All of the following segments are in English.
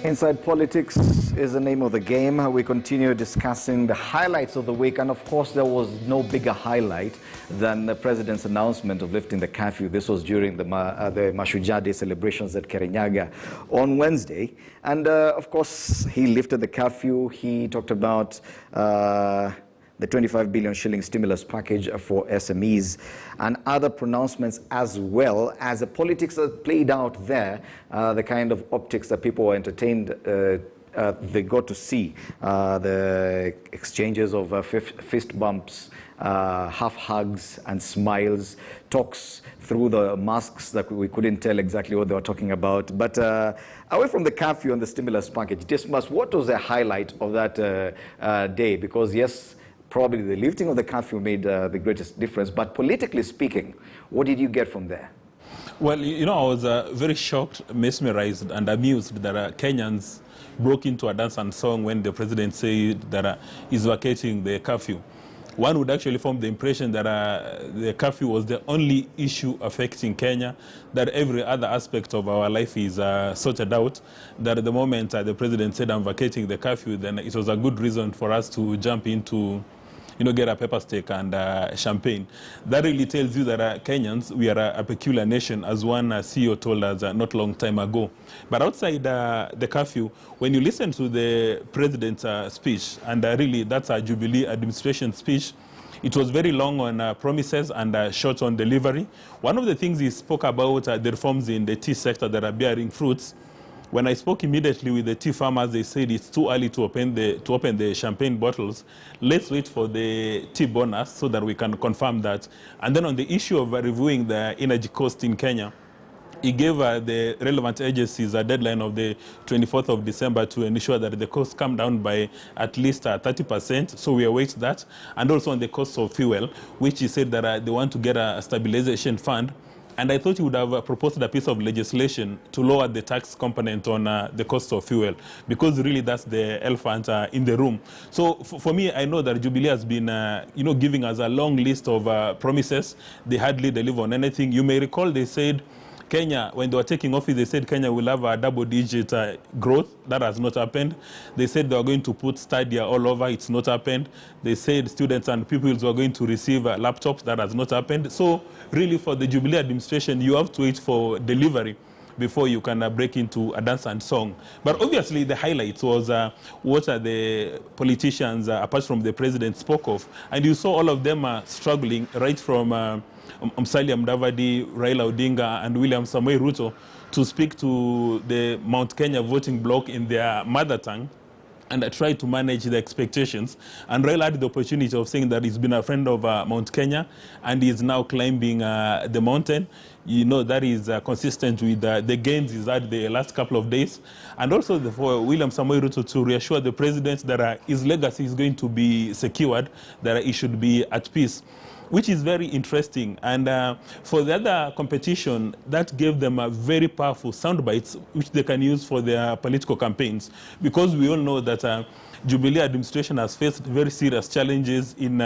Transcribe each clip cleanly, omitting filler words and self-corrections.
Inside Politics is the name of the game. We continue discussing the highlights of the week, and of course there was no bigger highlight than the president's announcement of lifting the curfew. This was during the Mashujaa Day celebrations at Kirinyaga on Wednesday, and of course he lifted the curfew. He talked about the 25 billion shilling stimulus package for SMEs and other pronouncements, as well as the politics that played out there, the kind of optics that people were entertained, they got to see, the exchanges of fist bumps, half hugs and smiles, talks through the masks that we couldn't tell exactly what they were talking about. But away from the curfew and the stimulus package, Dismas, what was the highlight of that day? Because yes, probably the lifting of the curfew made the greatest difference. But politically speaking, what did you get from there? Well, you know, I was very shocked, mesmerized, and amused that Kenyans broke into a dance and song when the president said that he's vacating the curfew. One would actually form the impression that the curfew was the only issue affecting Kenya, that every other aspect of our life is sorted out, that at the moment the president said, I'm vacating the curfew, then it was a good reason for us to jump into, you know, get a pepper steak and champagne. That really tells you that Kenyans, we are a peculiar nation, as one CEO told us not long time ago. But outside the curfew, when you listen to the president's speech, and really that's a Jubilee administration speech, it was very long on promises and short on delivery. One of the things he spoke about the reforms in the tea sector that are bearing fruits. When I spoke immediately with the tea farmers, they said it's too early to open the champagne bottles. Let's wait for the tea bonus so that we can confirm that. And then on the issue of reviewing the energy cost in Kenya, he gave the relevant agencies a deadline of the 24th of December to ensure that the costs come down by at least 30%. So we await that. And also on the cost of fuel, which he said that they want to get a stabilization fund. And I thought he would have proposed a piece of legislation to lower the tax component on the cost of fuel, because really that's the elephant in the room. So for me, I know that Jubilee has been, you know, giving us a long list of promises. They hardly deliver on anything. You may recall they said Kenya, when they were taking office, they said Kenya will have a double-digit growth. That has not happened. They said they were going to put Stadia all over. It's not happened. They said students and pupils were going to receive laptops. That has not happened. So really, for the Jubilee administration, you have to wait for delivery before you can break into a dance and song. But obviously, the highlights was what are the politicians, apart from the president, spoke of. And you saw all of them struggling, right from Musalia Mudavadi, Raila Odinga, and William Samoei Ruto, to speak to the Mount Kenya voting bloc in their mother tongue and try to manage the expectations. And Raila had the opportunity of saying that he's been a friend of Mount Kenya and he's now climbing the mountain. You know, that is consistent with the gains he's had the last couple of days. And also for William Samoei Ruto to reassure the president that his legacy is going to be secured, that he should be at peace, which is very interesting. And for the other competition, that gave them a very powerful sound bites, which they can use for their political campaigns. Because we all know that Jubilee administration has faced very serious challenges in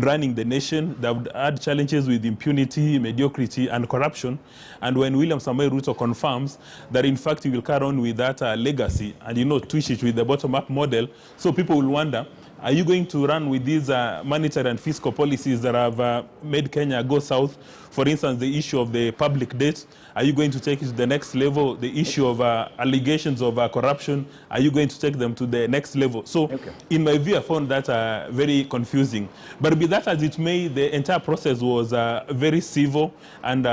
running the nation. They've had challenges with impunity, mediocrity, and corruption. And when William Samoei Ruto confirms that, in fact, he will carry on with that legacy and, you know, twist it with the bottom-up model, so people will wonder, are you going to run with these monetary and fiscal policies that have made Kenya go south? For instance, the issue of the public debt, are you going to take it to the next level? The issue of allegations of corruption, are you going to take them to the next level? So, in my view, I found that very confusing. But be that as it may, the entire process was very civil, and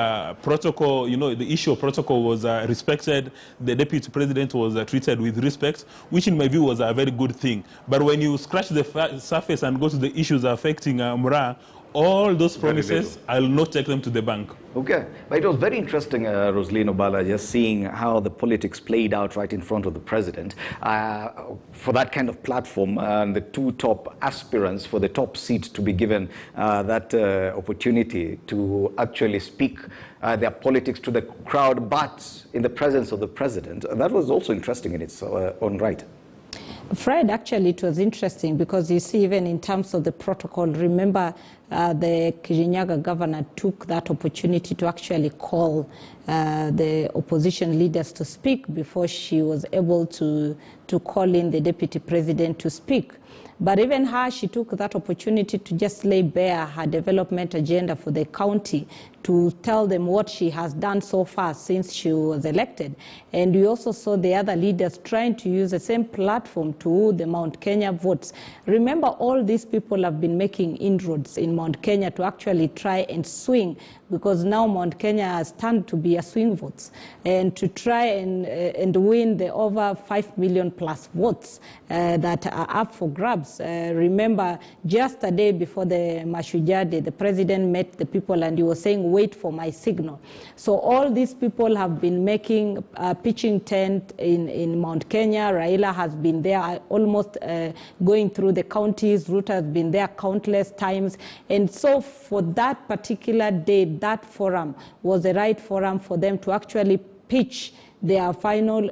protocol, you know, the issue of protocol was respected. The deputy president was treated with respect, which in my view was a very good thing. But when you scratch the surface and go to the issues affecting Mura, all those promises, I'll not take them to the bank. Okay, but it was very interesting, Rosaline Obala, just seeing how the politics played out right in front of the president. For that kind of platform, the two top aspirants for the top seat to be given that opportunity to actually speak their politics to the crowd, but in the presence of the president, that was also interesting in its own right. Fred, actually, it was interesting because you see, even in terms of the protocol, remember the Kirinyaga governor took that opportunity to actually call the opposition leaders to speak before she was able to call in the deputy president to speak. But even her, she took that opportunity to just lay bare her development agenda for the county, to tell them what she has done so far since she was elected. And we also saw the other leaders trying to use the same platform to woo the Mount Kenya votes. Remember, all these people have been making inroads in Mount Kenya to actually try and swing, because now Mount Kenya has turned to be a swing votes, and to try and win the over 5 million plus votes that are up for grabs. Remember, just a day before the Mashujaa Day, the president met the people and he was saying, wait for my signal. So all these people have been making pitching tent in Mount Kenya. Raila has been there almost going through the counties. Ruto has been there countless times. And so for that particular day, that forum was the right forum for them to actually pitch their final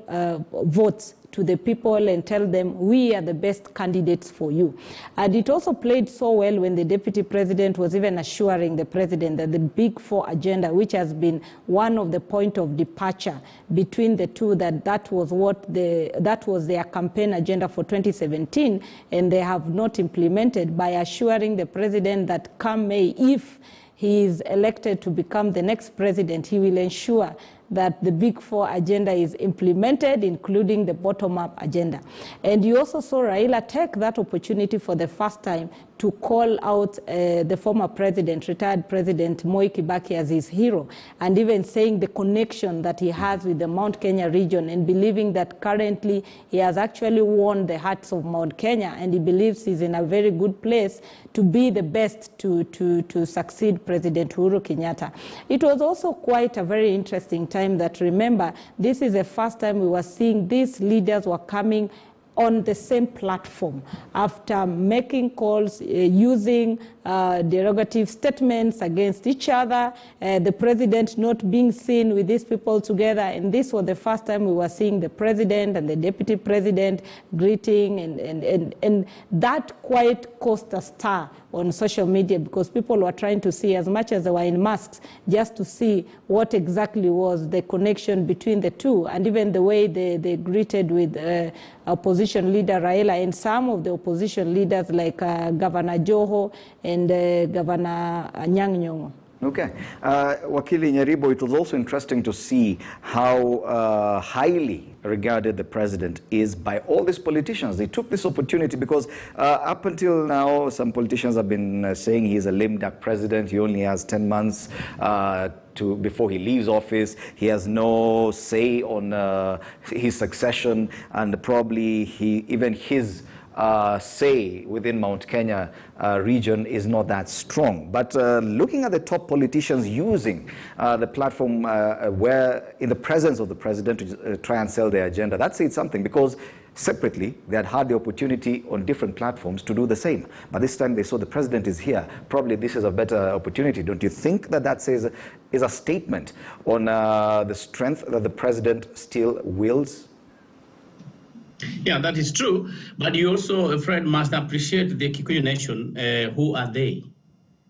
votes to the people and tell them, we are the best candidates for you. And it also played so well when the deputy president was even assuring the president that the Big Four agenda, which has been one of the point of departure between the two, that was their campaign agenda for 2017, and they have not implemented, by assuring the president that come May, if he is elected to become the next president, he will ensure that the Big Four agenda is implemented, including the bottom-up agenda. And you also saw Raila take that opportunity for the first time to call out the former president, retired President Moi Kibaki, as his hero, and even saying the connection that he has with the Mount Kenya region, and believing that currently he has actually won the hearts of Mount Kenya, and he believes he's in a very good place to be the best to succeed President Uhuru Kenyatta. It was also quite a very interesting time that, remember, this is the first time we were seeing these leaders were coming on the same platform after making calls, using derogative statements against each other, the president not being seen with these people together. And this was the first time we were seeing the president and the deputy president greeting, and that quite caused a stir on social media, because people were trying to see, as much as they were in masks, just to see what exactly was the connection between the two, and even the way they greeted with opposition leader Raila, and some of the opposition leaders like Governor Joho and Governor Anyang' Nyong'o. Okay. Wakili Nyaribo, it was also interesting to see how highly regarded the president is by all these politicians. They took this opportunity because up until now, some politicians have been saying he's a lame duck president. He only has 10 months before he leaves office. He has no say on his succession, and probably even his say within Mount Kenya region is not that strong. But looking at the top politicians using the platform where in the presence of the president to try and sell their agenda, that says something, because separately they had the opportunity on different platforms to do the same. But this time they saw the president is here. Probably this is a better opportunity. Don't you think that says is a statement on the strength that the president still wields? Yeah, that is true. But you also, Fred, must appreciate the Kikuyu nation. Who are they?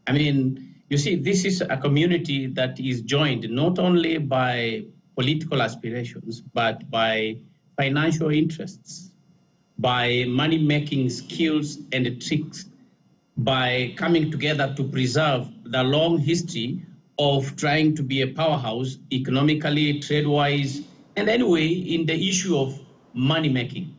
I mean, you see, this is a community that is joined not only by political aspirations, but by financial interests, by money-making skills and tricks, by coming together to preserve the long history of trying to be a powerhouse economically, trade-wise, and anyway, in the issue of money making.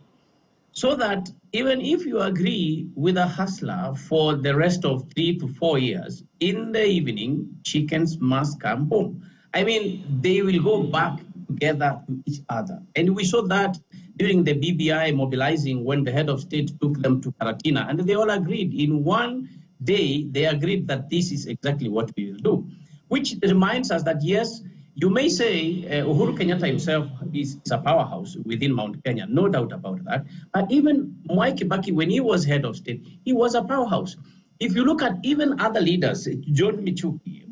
So that even if you agree with a hustler for the rest of 3 to 4 years, in the evening, chickens must come home. I mean, they will go back together to each other. And we saw that during the BBI mobilizing when the head of state took them to Karatina, and they all agreed. In one day, they agreed that this is exactly what we will do, which reminds us that, yes, you may say Uhuru Kenyatta himself is a powerhouse within Mount Kenya, no doubt about that. But even Mwai Kibaki, when he was head of state, he was a powerhouse. If you look at even other leaders, John Michuki,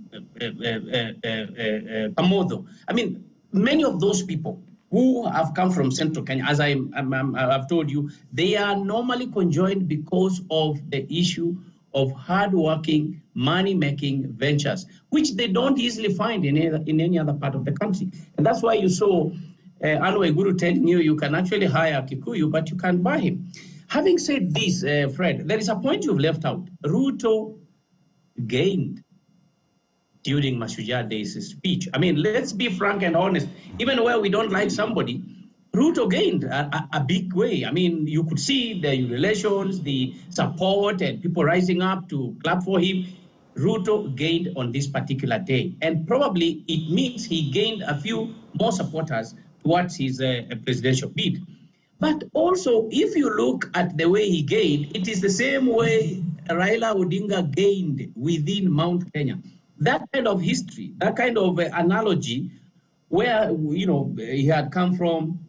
Kamodo, I mean, many of those people who have come from Central Kenya, as I've told you, they are normally conjoined because of the issue of hard-working, money-making ventures, which they don't easily find in any other part of the country. And that's why you saw Uhuru telling you can actually hire Kikuyu, but you can't buy him. Having said this, Fred, there is a point you've left out. Ruto gained during Mashujaa Day's speech. I mean, let's be frank and honest. Even where we don't like somebody, Ruto gained a big way. I mean, you could see the relations, the support, and people rising up to clap for him. Ruto gained on this particular day. And probably it means he gained a few more supporters towards his presidential bid. But also, if you look at the way he gained, it is the same way Raila Odinga gained within Mount Kenya. That kind of history, that kind of analogy, where he had come from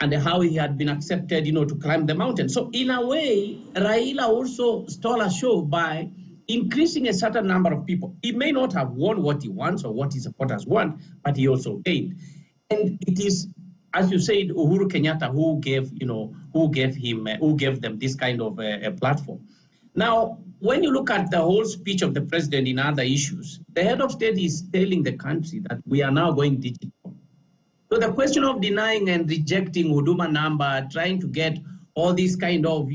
and how he had been accepted, to climb the mountain. So in a way, Raila also stole a show by increasing a certain number of people. He may not have won what he wants or what his supporters want, but he also gained. And it is, as you said, Uhuru Kenyatta who gave them this kind of a platform. Now, when you look at the whole speech of the president in other issues, the head of state is telling the country that we are now going digital. So the question of denying and rejecting Huduma number, trying to get all these kind of,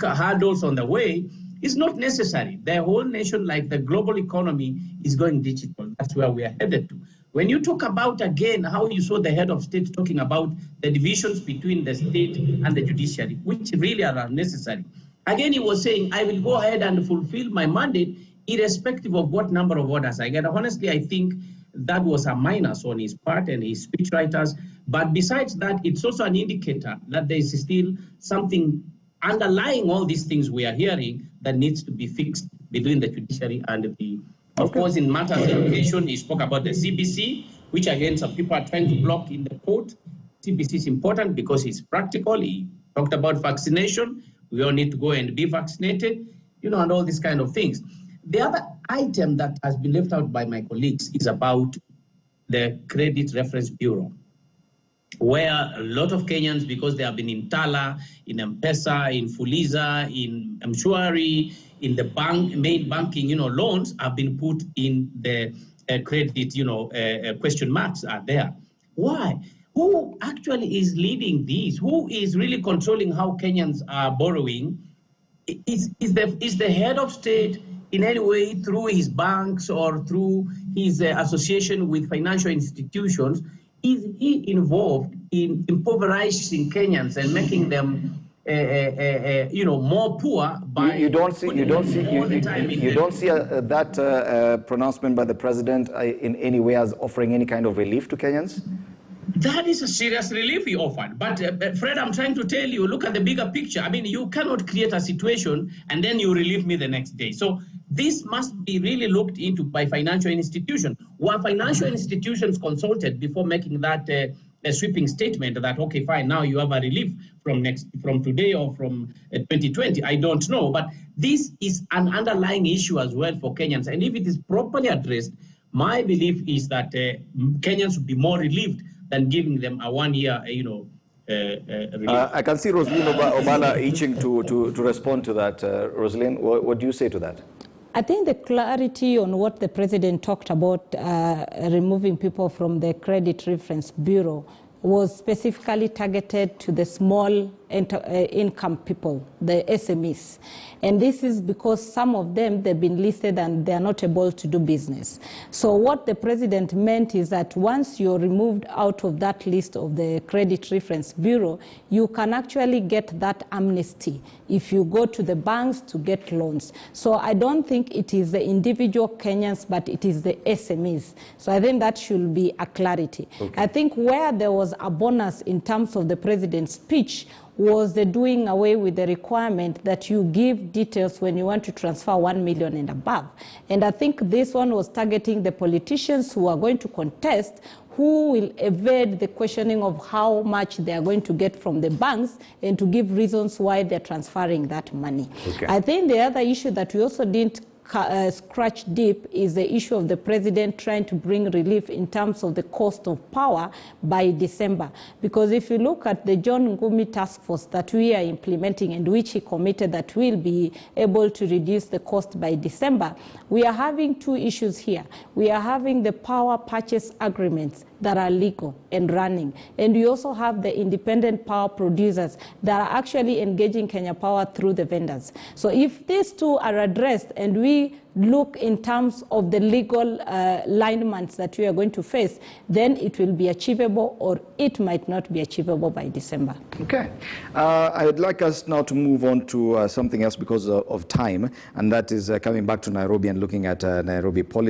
hurdles on the way is not necessary. The whole nation, like the global economy, is going digital. That's where we are headed to. When you talk about, again, how you saw the head of state talking about the divisions between the state and the judiciary, which really are unnecessary. Again, he was saying, I will go ahead and fulfill my mandate irrespective of what number of orders I get. Honestly, I think that was a minus on his part and his speechwriters. But besides that, it's also an indicator that there is still something underlying all these things we are hearing that needs to be fixed between the judiciary and the... Of course, in matters of education, he spoke about the CBC, which again, some people are trying to block in the court. CBC is important because it's practical. He talked about vaccination. We all need to go and be vaccinated, and all these kind of things. The other item that has been left out by my colleagues is about the Credit Reference Bureau, where a lot of Kenyans, because they have been in Tala, in M-Pesa, in Fuliza, in Mshwari, in the main banking, loans have been put in the credit, question marks are there. Why? Who actually is leading these? Who is really controlling how Kenyans are borrowing? Is the head of state in any way through his banks or through his association with financial institutions? Is he involved in impoverishing Kenyans and making them more poor by you don't see that pronouncement by the president in any way as offering any kind of relief to Kenyans? That is a serious relief he offered. But Fred, I'm trying to tell you, look at the bigger picture. I mean, you cannot create a situation and then you relieve me the next day. So this must be really looked into by financial institutions. Were financial institutions consulted before making that a sweeping statement that, okay, fine, now you have a relief from today or from 2020? I don't know. But this is an underlying issue as well for Kenyans. And if it is properly addressed, my belief is that Kenyans would be more relieved than giving them a 1 year, relief. I can see Rosaline Obala itching to respond to that. Rosaline, what do you say to that? I think the clarity on what the president talked about, removing people from the Credit Reference Bureau, was specifically targeted to the small income people, the SMEs. And this is because some of them, they've been listed and they're not able to do business. So what the president meant is that once you're removed out of that list of the Credit Reference Bureau, you can actually get that amnesty if you go to the banks to get loans. So I don't think it is the individual Kenyans, but it is the SMEs. So I think that should be a clarity. Okay. I think where there was a bonus in terms of the president's speech was the doing away with the requirement that you give details when you want to transfer 1 million and above. And I think this one was targeting the politicians who are going to contest, who will evade the questioning of how much they are going to get from the banks and to give reasons why they're transferring that money. Okay. I think the other issue that we also didn't scratch deep is the issue of the president trying to bring relief in terms of the cost of power by December. Because if you look at the John Ngumi task force that we are implementing and which he committed that we'll be able to reduce the cost by December, we are having two issues here. We are having the power purchase agreements that are legal and running. And we also have the independent power producers that are actually engaging Kenya Power through the vendors. So if these two are addressed and we look in terms of the legal lineaments that we are going to face, then it will be achievable or it might not be achievable by December. Okay. I would like us now to move on to something else because of time, and that is coming back to Nairobi and looking at Nairobi policy.